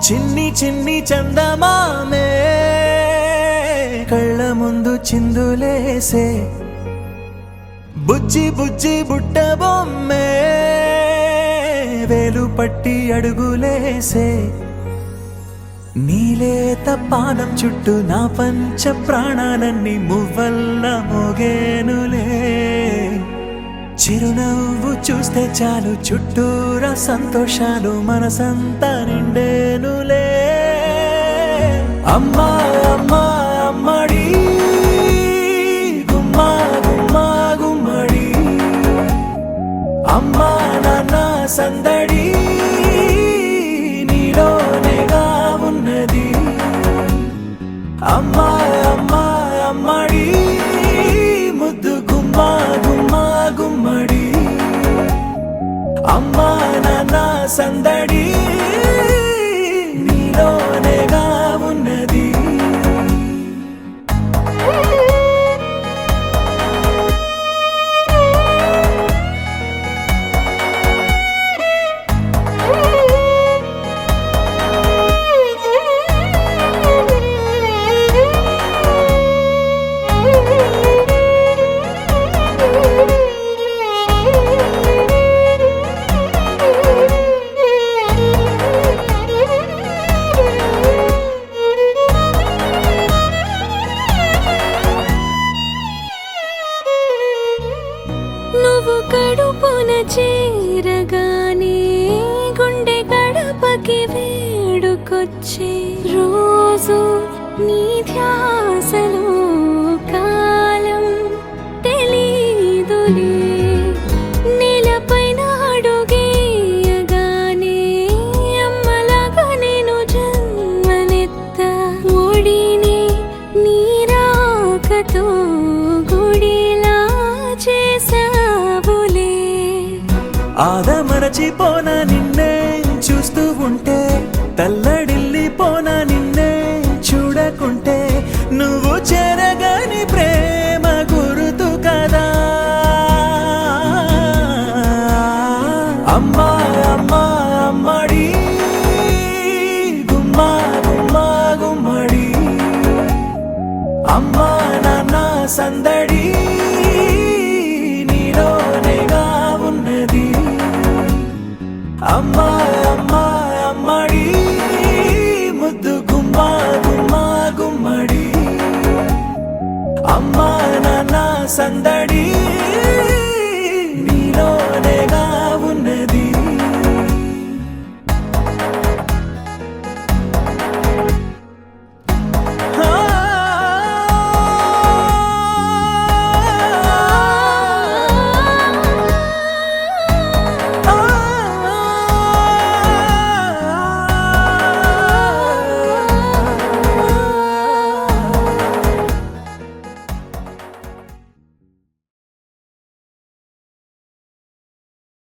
చిన్ని చిన్ని చందమామే కళ్ళ ముందు చిందులేసే బుజ్జి బుజ్జి బుట్ట బొమ్మే వేలు పట్టి అడుగులేసే నీలేత పానం చుట్టూ నా పంచ ప్రాణాలన్నీ మువ్వల్ల మోగేనులే చిరునవ్వు చూస్తే చాలు చుట్టూరా సంతోషాలు మనసంతా నిండేనులే అమ్మా అమ్మా అమ్మడి గుమ్మా గుమ్మా గుమ్మడి అమ్మా నాన్న సందడి నీలోనేగా ఉన్నది అమ్మా అమ్మా అమ్మడి ముద్దు గుమ్మా గుమ్మా గుమ్మడి అమ్మా నాన్న సందడి నీలోనేగా ఉన్నది నువ్వు కడుపున చేరగానే గుండె గడపకి వేడుకొచ్చే రోజు నీ ధ్యాసలో కాలం తెలీదులే నేలపైన అడుగేయగానే అమ్మలాగా నేను జన్మనెత్త ఒడిని నీ రాకతో గుడిలా చేసావులే ఆదమరచిపోనా నిన్నే చూస్తూ ఉంటే తల్లడిల్లిపోనా నిన్నే చూడకుంటే నువ్వు చెరగని ప్రేమ గురుతు కదా అమ్మా అమ్మా అమ్మడి గుమ్మా గుమ్మా గుమ్మడి అమ్మా నాన్న సందడి నీలోనేగా ఉన్నది అమ్మా అమ్మా అమ్మడి ముద్దు గుమ్మా గుమ్మా గుమ్మడి అమ్మా నాన్న సందడి